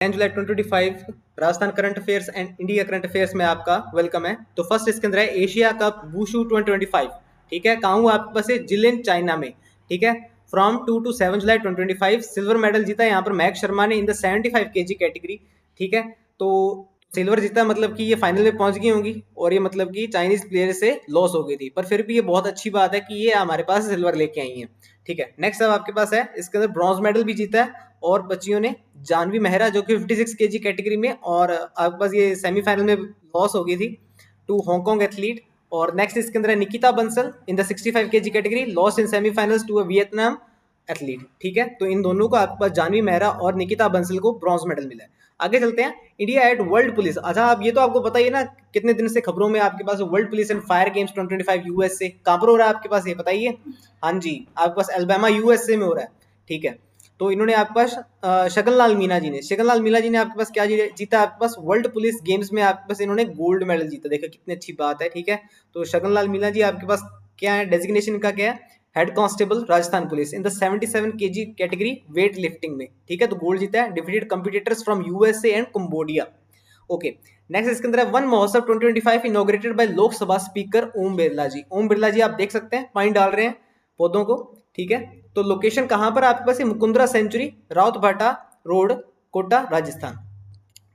10 July 2025 Rajasthan current affairs and India current affairs में आपका welcome है। तो फर्स्ट इसके अंदर है एशिया कप वुशु 2025। ठीक है, कहाँ हुआ आपके पास जिलिन चाइना में। ठीक है, from 2 to 7 July 2025 silver medal जीता यहाँ पर महक शर्मा ने इन द 75 kg कैटेगरी। ठीक है, तो सिल्वर जीता मतलब कि ये फाइनल में पहुंच गई होंगी और ये मतलब कि चाइनीज प्लेयर से लॉस हो गई थी, पर फिर भी ये बहुत अच्छी बात है कि ये हमारे पास सिल्वर लेके आई हैं। ठीक है, नेक्स्ट अब आपके पास है इसके अंदर ब्रॉन्ज मेडल भी जीता है और बच्चियों ने जानवी मेहरा जो कि 56 kg कैटेगरी में, और आपके पास ये सेमीफाइनल में लॉस हो गई थी टू हांगकांग एथलीट। और नेक्स्ट इसके अंदर है Nikita Bansal in the 65 kg category, loss in semifinals to a Vietnam athlete. ठीक है, तो इन दोनों को आपके पास जानवी मेहरा और निकिता बंसल को ब्रॉन्ज मेडल मिला है। आगे चलते हैं, इंडिया एट वर्ल्ड पुलिस। अच्छा, आप ये तो आपको पता ही है ना, कितने दिन से खबरों में आपके पास world police and fire games 2025 US से कहां पर हो रहा है आपके पास, ये बताइए। हाँ जी, आपके पास अल्बामा यूएसए में हो रहा है। ठीक है, तो इन्होंने आपके पास शगनलाल मीना जी ने आपके पास क्या जीता, आपके पास वर्ल्ड पुलिस गेम्स में आपके पास इन्होंने गोल्ड मेडल जीता। देखो कितनी अच्छी बात है। ठीक है, तो शगनलाल मीना जी आपके पास क्या है, डेजिग्नेशन का क्या है, head constable Rajasthan police in the 77 kg category weight lifting में। ठीक है, तो गोल्ड जीता है, defeated competitors from USA and Cambodia. Okay, next इसके अंदर है one Mahotsav 2025 inaugurated bye Lok Sabha speaker Om Birla जी। ओम बिरला जी आप देख सकते हैं पानी डाल रहे हैं पौधों को। ठीक है, तो लोकेशन कहां पर आपके पास, मुकुंदरा सेंचुरी, राउतभाटा रोड, कोटा, राजस्थान।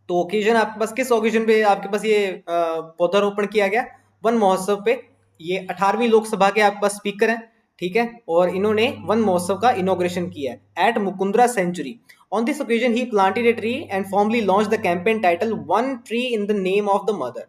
तो ओकेजन आपके पास किस ओकेजन पे आपके पास ये पौधारोपण किया गया, वन महोत्सव पे। ये 18वीं लोकसभा के आपके पास स्पीकर हैं। ठीक है, और इन्होंने वन महोत्सव का इनॉग्रेशन किया है at Mukundra sanctuary. On this occasion he planted a tree and formally launch the campaign title one tree in the name of the mother.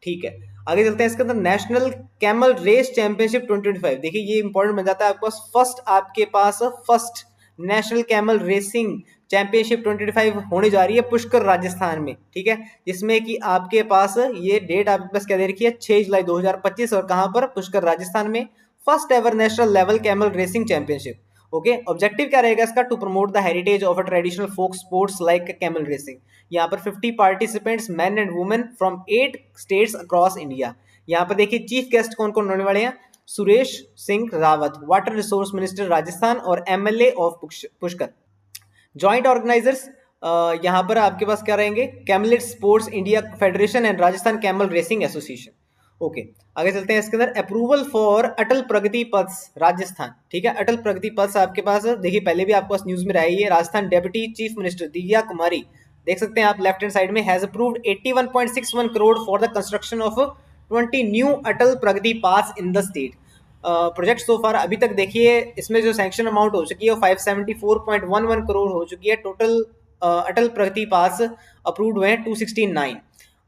ठीक है, आगे चलते हैं, इसके अंदर नेशनल कैमल रेस चैंपियनशिप 2025। देखिए ये इंपॉर्टेंट बन जाता है आपके पास first national camel racing championship 2025 होने जा रही है पुष्कर राजस्थान में। ठीक है, जिसमें कि आपके पास ये डेट आपके पास क्या दे रखी है, 6 जुलाई 2025, और कहां पर, पुष्कर राजस्थान में, first ever national level camel racing championship. Okay, objective क्या रहेगा इसका, to promote the heritage of a traditional folk sports like camel racing. यहाँ पर 50 participants men and women from 8 states across India. यहाँ पर देखिए चीफ गेस्ट कौन कौन होने वाले हैं, Suresh Singh Rawat, water resource minister Rajasthan और MLA of Pushkar. Joint organizers यहाँ पर आपके पास क्या रहेंगे, Camelot sports India federation and Rajasthan camel racing association. Okay, आगे चलते हैं, इसके अंदर अप्रूवल फॉर अटल प्रगति पथ राजस्थान। ठीक है, अटल प्रगति पथ आपके पास देखिए पहले भी आपको न्यूज में आई है, Rajasthan deputy chief minister Divya Kumari, देख सकते हैं आप लेफ्ट हैंड साइड में, has approved 81.61 crore for the construction of 20 new Atal Pragati path in the state. Project so far अभी तक देखिए इसमें जो सैंक्शन अमाउंट हो चुकी है वो 574.11 करोड़ हो चुकी है। टोटल अटल प्रगति पास अप्रूव्ड हुए हैं 269।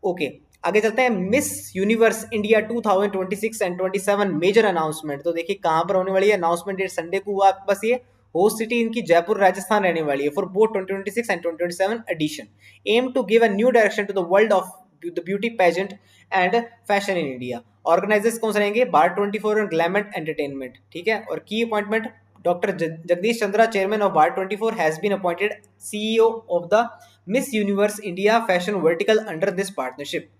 ओके, आगे चलते हैं, Miss universe India 2026 and 27 major announcement. तो देखिए कहां पर होने वाली है अनाउंसमेंट, डेट संडे को हुआ आपके पास। ये होस्ट सिटी इनकी जयपुर राजस्थान रहने वाली है for both 2026 and 2027 edition. Aim to give a new direction to the world of the beauty pageant and fashion in India. Organisers कौन से रहेंगे, बार 24 और ग्लैमेट एंटरटेनमेंट। ठीक है, और की appointment, doctor Jagdish Chandra, chairman of bar 24, has been appointed CEO of the miss universe India fashion vertical under this partnership.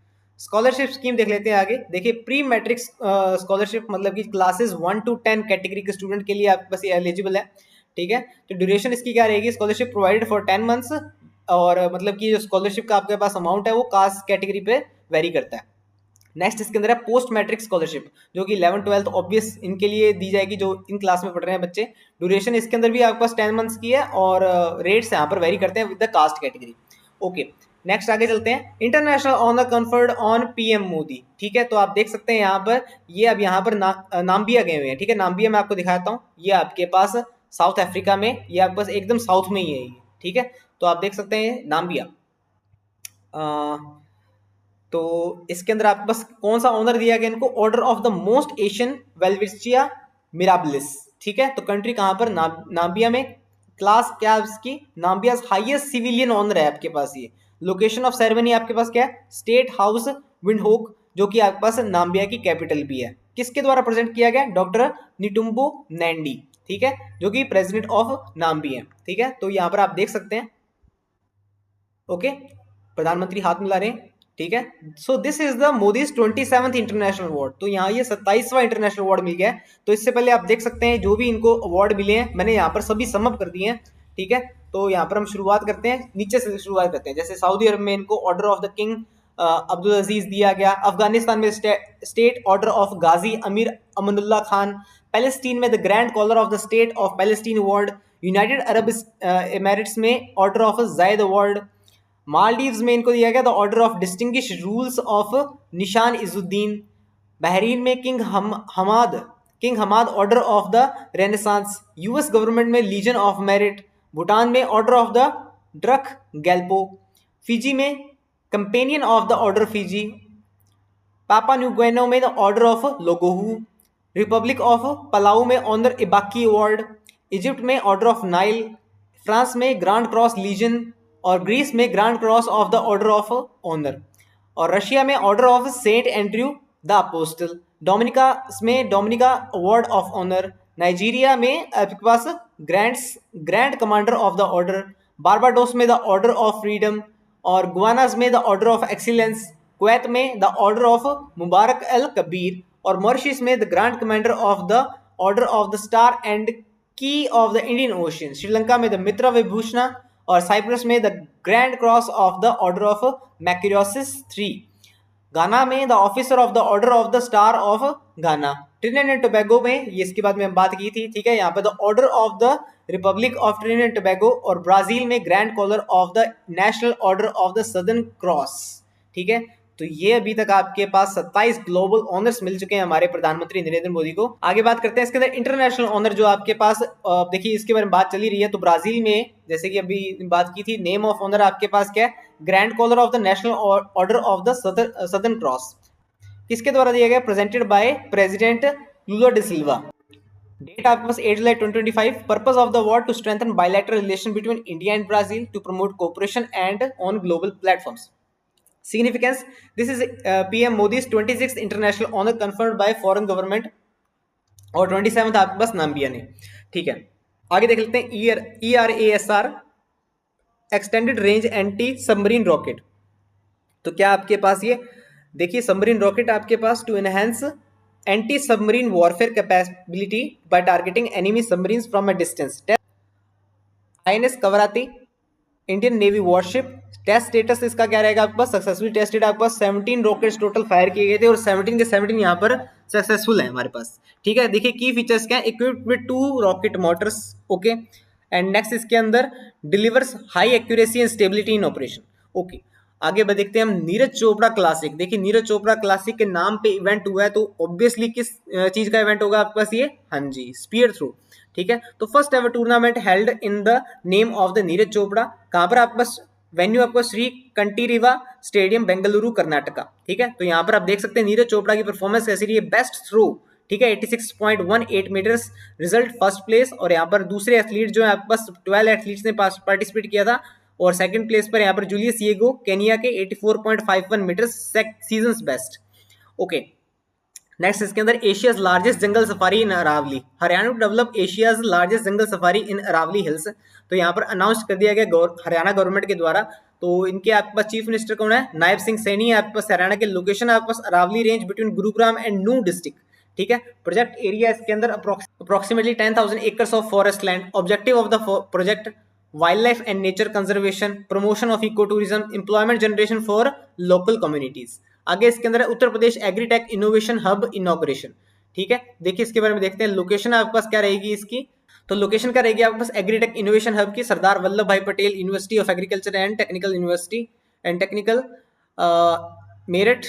Scholarship scheme देख लेते हैं आगे। देखिए प्री मैट्रिक स्कॉलरशिप मतलब कि क्लासेस 1 to 10 कैटेगरी के स्टूडेंट के लिए आपके पास ये एलिजिबल है। ठीक है, तो ड्यूरेशन इसकी क्या रहेगी, स्कॉलरशिप प्रोवाइडेड फॉर 10 मंथ्स, और मतलब कि जो स्कॉलरशिप का आपके पास अमाउंट है वो कास्ट कैटेगरी पे वेरी करता है। नेक्स्ट इसके अंदर है पोस्ट मैट्रिक स्कॉलरशिप, जो कि 11th 12th ऑब्वियस इनके लिए दी जाएगी जो इन क्लास में पढ़ रहे हैं बच्चे। ड्यूरेशन इसके अंदर भी आपके पास 10 मंथ्स की है, और रेट्स यहाँ पर वेरी करते हैं with the caste category. Okay, next आगे चलते हैं, international honour conferred on PM Modi. ठीक है, तो आप देख सकते हैं यहाँ पर ये अब यहाँ पर नाम्बिया गए हुए हैं। ठीक है, नाम्बिया मैं आपको दिखाता हूँ, ये आपके पास साउथ अफ्रीका में, ये आपके पास एकदम साउथ में ही है ये। ठीक है, तो आप देख सकते हैं नाम्बिया। तो इसके अंदर आपके पास कौन सा ऑनर दिया गया इनको, order of the most Asian Welwitschia Mirabilis. ठीक है, तो कंट्री कहां पर, नाम्बिया में। क्लास क्या है इसकी, नाम्बिया हाईएस्ट सिविलियन ऑनर है आपके पास ये। लोकेशन ऑफ सेरेमनी आपके पास क्या है, स्टेट हाउस विंडहोक, जो कि आपके पास नाम्बिया की कैपिटल भी है। किसके द्वारा प्रेजेंट किया गया, डॉक्टर निटुम्बो नैंडी। ठीक है, जो कि प्रेसिडेंट ऑफ नाम्बिया है। ठीक है, तो यहां पर आप देख सकते हैं। ओके, प्रधानमंत्री हाथ मिला रहे हैं। ठीक है, so this is the Modi's 27th international award. तो यहाँ ये 27वां इंटरनेशनल अवार्ड मिल गया है। तो इससे पहले आप देख सकते हैं जो भी इनको अवार्ड मिले हैं, मैंने यहाँ पर सभी समअप कर दिए हैं। ठीक है। तो यहाँ पर हम शुरुआत करते हैं, नीचे से शुरुआत करते हैं। जैसे सऊदी अरब में इनको order of the King Abdul Aziz दिया गया। अफगानिस्तान में state order of Ghazi Amir Amanullah Khan. Palestine में the grand collar of the state of Palestine award. United Arab Emirates में order of Zayed award. Maldives में इनको दिया गया the order of distinguished rules of Nishan Izzuddin. Bahrain में King Hamad order of the renaissance. US government में legion of merit. Bhutan में order of the Druk Gyalpo. Fiji में companion of the order Fiji. Papua New Guinea में the order of Logohu. Republic of Palau में honour Ebakl award. Egypt में order of Nile. France में grand cross legion. और Greece में grand cross of the order of honour. और Russia में order of Saint Andrew the Apostle. Dominica में Dominica award of honour. Nigeria में आपके पास grand commander of the order. Barbados में द ऑर्डर ऑफ फ्रीडम। और गुआनास में the order of excellence. Kuwait में द ऑर्डर ऑफ मुबारक अल कबीर। और मॉरिशस में the grand commander of the order of the star and की of the Indian ocean. Sri Lanka में the मित्र विभूषण। और Cyprus में the grand cross of the order of मैक्रोसिस 3। गाना में the officer of the order of the star of गाना। Trinidad and Tobago में ये इसके बाद में बात की थी, ठीक है, यहाँ पे the order of the Republic of Trinidad and Tobago. और ब्राजील में Grand collar of the national order of the Southern Cross, ठीक है। तो ये अभी तक आपके पास 27 ग्लोबल ऑनर्स मिल चुके हैं हमारे प्रधानमंत्री नरेंद्र मोदी को। आगे बात करते हैं इसके अंदर इंटरनेशनल ऑनर जो आपके पास देखिए इसके बारे में बात चली रही है। तो ब्राजील में जैसे कि अभी बात की थी, नेम ऑफ ऑनर आपके पास क्या है, Grand collar of the national order of the Southern Cross. किसके द्वारा दिया गया, presented by president Lula da Silva. Date आपके पास 8 July 2025। Purpose of the award to strengthen bilateral relation between India and Brazil to promote cooperation and on global platforms. Significance: this is PM Modi's 26th international honor conferred by foreign government और 27th आपके पास Namibia ने, ठीक है। आगे देख लेते हैं ERASR extended range anti submarine rocket. तो क्या आपके पास ये देखिए सबमरीन रॉकेट आपके पास to enhance anti submarine warfare capability by targeting enemy submarines from a distance. INS Kavaratti Indian navy warship. Test status इसका क्या रहेगा आपके पास, सक्सेसफुल टेस्टेड। आपके पास 17 रॉकेट्स टोटल फायर किए गए थे और 17 के 17 यहाँ पर सक्सेसफुल है हमारे पास, ठीक है। देखिए की फीचर्स क्या है, equipped with 2 rocket Motors, okay. And next इसके अंदर delivers high accuracy and stability in operation, okay. आगे देखते हैं हम नीरज चोपड़ा क्लासिक। देखिए नीरज चोपड़ा क्लासिक के नाम पे इवेंट हुआ है, तो ऑब्वियसली किस चीज का इवेंट होगा आपके पास, ये हाँ जी स्पीयर थ्रो, ठीक है। तो first ever tournament held in the name of the Neeraj Chopra. कहाँ पर आपके पास वेन्यू आपको श्री कंटीरिवा स्टेडियम बेंगलुरु कर्नाटका, ठीक है। तो यहाँ पर आप देख सकते हैं नीरज चोपड़ा की परफॉर्मेंस कैसी रही है, बेस्ट थ्रो, ठीक है, 86.18 मीटर्स, रिजल्ट फर्स्ट प्लेस। और यहाँ पर दूसरे एथलीट जो है आपके पास 12 एथलीट्स ने पार्टिसिपेट किया था और सेकंड प्लेस पर यहाँ पर जूलियस येगो केनिया के 84.51 metres, season's best, okay. Next इसके अंदर Asia's largest jungle safari in Aravalli. Haryana to develop Asia's largest jungle safari in Aravalli hills. तो यहाँ पर अनाउंस कर दिया गया हरियाणा गवर्नमेंट के द्वारा। तो इनके आपके पास चीफ मिनिस्टर कौन है, नायब सिंह सैनी है आपके पास। हरियाणा के लोकेशन आपके पास Aravali range between Gurugram and Nuh district, ठीक है। प्रोजेक्ट एरिया इसके अंदर approximately 10,000 acres of forest land. Objective of the project wildlife and nature conservation, promotion of eco tourism, employment generation for local communities. आगे इसके अंदर Uttar Pradesh agritech innovation hub inauguration, ठीक है। देखिए इसके बारे में देखते हैं, लोकेशन आपके पास क्या रहेगी इसकी। तो लोकेशन क्या रहेगी आपके पास एग्रीटेक इनोवेशन हब की, Sardar Vallabh Bhai Patel university of agriculture and technical university and technical Meerut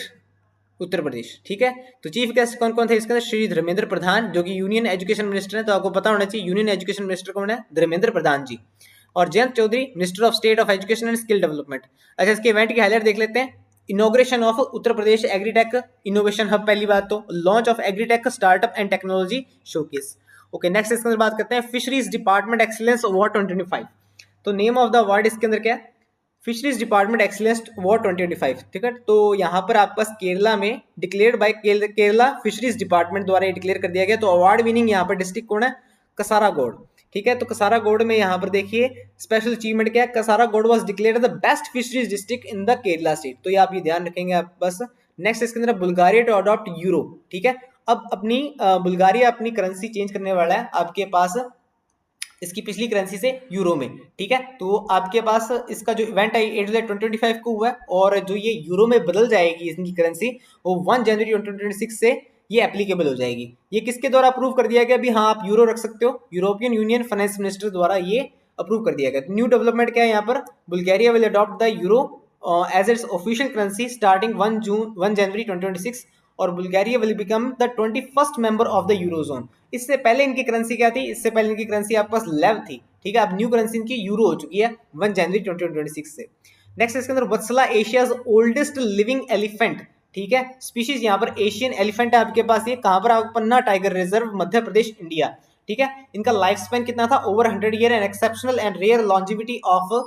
Uttar Pradesh, ठीक है। तो चीफ गेस्ट कौन कौन थे इसके अंदर, श्री धर्मेंद्र प्रधान जो कि यूनियन एजुकेशन मिनिस्टर है। तो आपको पता होना चाहिए यूनियन एजुकेशन मिनिस्टर कौन है, धर्मेंद्र प्रधान जी। और Jayant Chaudhary minister of state of education and skill development. अच्छा इसके इवेंट की हाईलाइट देख लेते हैं। Inauguration of Uttar Pradesh agritech innovation hub, पहली बात तो launch of agritech startup and technology showcase, okay. Next इसके अंदर बात करते हैं फिशरीज डिपार्टमेंट एक्सीलेंस अवार्ड 2025। तो नेम ऑफ द अवार्ड इसके अंदर क्या है, फिशरीज डिपार्टमेंट एक्सीलेंस अवार्ड 2025, ठीक है। तो यहाँ पर आपके पास केरला में declared by Kerala fisheries department द्वारा डिक्लेयर कर दिया गया। तो अवार्ड विनिंग यहाँ पर डिस्ट्रिक्ट कौन है, कसारागोड, ठीक है। तो कसारागोड में यहाँ पर देखिए स्पेशल अचीवमेंट क्या है, Kasaragod was declared the best fisheries district in the Kerala state. तो ये आप ये ध्यान रखेंगे आप बस। नेक्स्ट इसके अंदर बुल्गारिया टू अडॉप्ट यूरो, ठीक है। अब अपनी बुल्गारिया अपनी करेंसी चेंज करने वाला है आपके पास इसकी पिछली करेंसी से यूरो में, ठीक है। तो आपके पास इसका जो इवेंट है 8 जुलाई 2025 को हुआ है, और जो ये यूरो में बदल जाएगी इनकी करेंसी, वो 1 जनवरी 2026 से ये एप्लीकेबल हो जाएगी। ये किसके द्वारा अप्रूव कर दिया गया? अभी हाँ, आप यूरो रख सकते हो, यूरोपियन यूनियन फाइनेंस मिनिस्टर द्वारा ये अप्रूव कर दिया गया। न्यू डेवलपमेंट क्या है यहाँ पर? Bulgaria will adopt the euro as its official currency starting 1 January 2026, और Bulgaria will become the 21st member of the eurozone. इससे पहले इनकी करेंसी क्या थी? इससे पहले इनकी करेंसी आपके पास लेव थी, ठीक है। अब न्यू करेंसी इनकी यूरो हो चुकी है 1 जनवरी 2026 से। नेक्स्ट इसके अंदर वत्सला एशियाज ओल्डेस्ट लिविंग एलिफेंट, ठीक है। स्पीशीज यहाँ पर एशियन एलिफेंट है आपके पास, ये कहाँ पर? आपको Panna tiger reserve, Madhya Pradesh, India, ठीक है। इनका लाइफ स्पेन कितना था? Over 100 year and exceptional and rare longevity of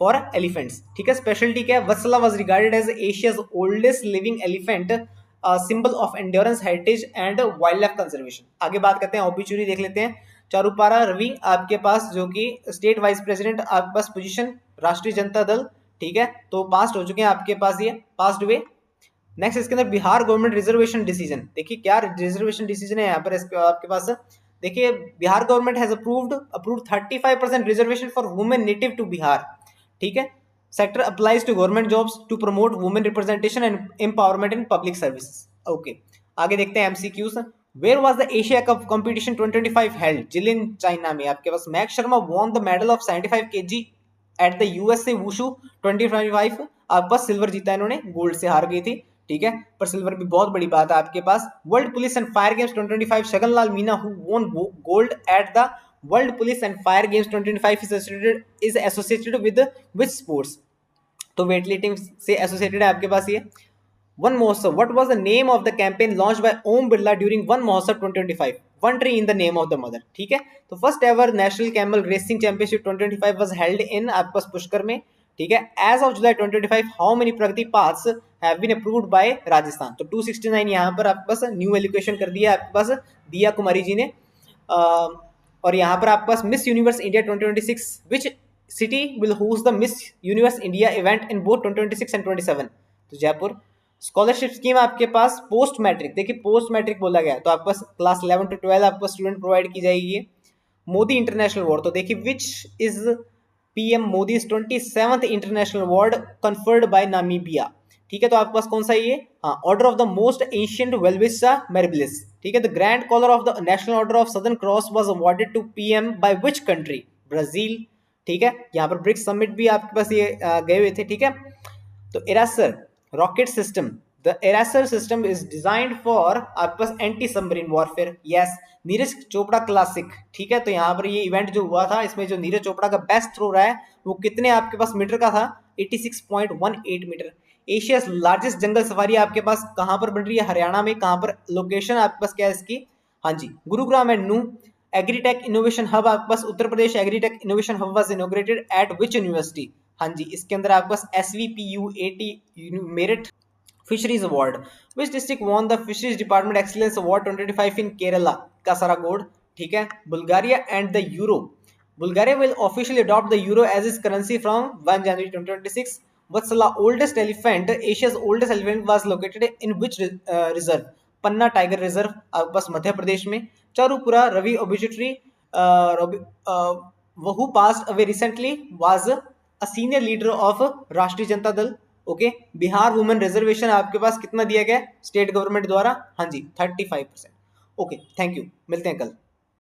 for elephants, ठीक है। स्पेशलिटी क्या है? Vatsala was regarded as Asia's oldest living elephant, symbol of endurance, heritage and wildlife conservation. आगे बात करते हैं, ऑबिचुरी देख लेते हैं। चारुपारा रवि आपके पास, जो कि स्टेट वाइस प्रेसिडेंट आपके पास पोजीशन, राष्ट्रीय जनता दल, ठीक है। तो पास्ट हो चुके हैं आपके पास, ये पास्ट हुए। नेक्स्ट इसके अंदर बिहार गवर्नमेंट रिजर्वेशन डिसीजन, देखिए क्या रिजर्वेशन डिसीजन है यहाँ पर आपके पास। देखिए Bihar government has approved 35% reservation for women native to Bihar, ठीक है। Sector applies to government jobs to promote women representation and empowerment in public services. Okay, आगे देखते हैं MCQs. Where was the Asia cup competition 2025 held? Jilin, China में। आपके पास Mac Sharma won the medal of 75 kg at the USA wushu 2025। आपके पास silver जीता इन्होंने, gold से हार गई थी, ठीक है। पर सिल्वर भी बहुत बड़ी बात है आपके पास। World police and fire games 2025 Shaganlal Meena who won gold at the world police and fire games 2025 is associated with which sports? तो वेट लिफ्टिंग से एसोसिएटेड है आपके पास ये। Van Mahotsav, what was the name of the campaign launched by Om Birla during Van Mahotsav 2025? One tree in the name of the mother, ठीक है। तो first ever national camel racing championship 2025 was held in आपके पास पुष्कर में, ठीक है। As of July 2025 how many Pragati paths have been approved by Rajasthan? तो 269 यहाँ पर आपके पास न्यू एलोकेशन कर दिया आपके पास दिया कुमारी जी ने। और यहाँ पर आपके पास miss universe India 2026, which city will host the miss universe India event in both 2026 and 27? तो जयपुर। स्कॉलरशिप स्कीम आपके पास पोस्ट मैट्रिक, देखिए पोस्ट मैट्रिक बोला गया, तो आपके पास क्लास 11 to 12 आपको स्टूडेंट प्रोवाइड की जाएगी। मोदी इंटरनेशनल अवार्ड, तो देखिए which is PM Modi's 27th international award conferred by Namibia, ठीक है। तो आपके पास कौन सा ये? हाँ, order of the most ancient Welwitschia Mirabilis, ठीक है। The grand collar of the national order of southern cross was awarded to PM by which country? Brazil, ठीक है। यहाँ पर ब्रिक्स समिट भी आपके पास ये गए हुए थे, ठीक है। तो ERASR rocket system, the ERASR system is designed for आपके पास anti submarine warfare, yes. Neeraj Chopra classic, ठीक है। तो यहाँ पर ये इवेंट जो हुआ था, इसमें जो नीरज चोपड़ा का बेस्ट थ्रो रहा है वो कितने आपके पास मीटर का था? 86.18 metre. Asia's largest jungle safari आपके पास कहाँ पर बन रही है? हरियाणा में। कहाँ पर लोकेशन आपके पास क्या है इसकी? हाँ जी, Gurugram and Nuh. Agritech innovation hub आपके पास Uttar Pradesh agritech innovation hub was inaugurated at which university? हाँ जी, इसके अंदर आपके पास SVPUAT merit fisheries award. Which district won the fisheries department excellence award 2025 in Kerala? Kasaragod, ठीक है। Bulgaria and the euro, Bulgaria will officially adopt the euro as its currency from 1 January 2026. Vatsala oldest elephant, Asia's oldest elephant was located in which reserve? Panna tiger reserve आपके पास मध्य प्रदेश में। Charupura Ravi observatory who passed away recently was a senior leader of राष्ट्रीय Janata Dal, okay. Bihar women reservation आपके पास कितना दिया गया state government द्वारा? हाँ जी, 35%। ओके, थैंक यू, मिलते हैं कल।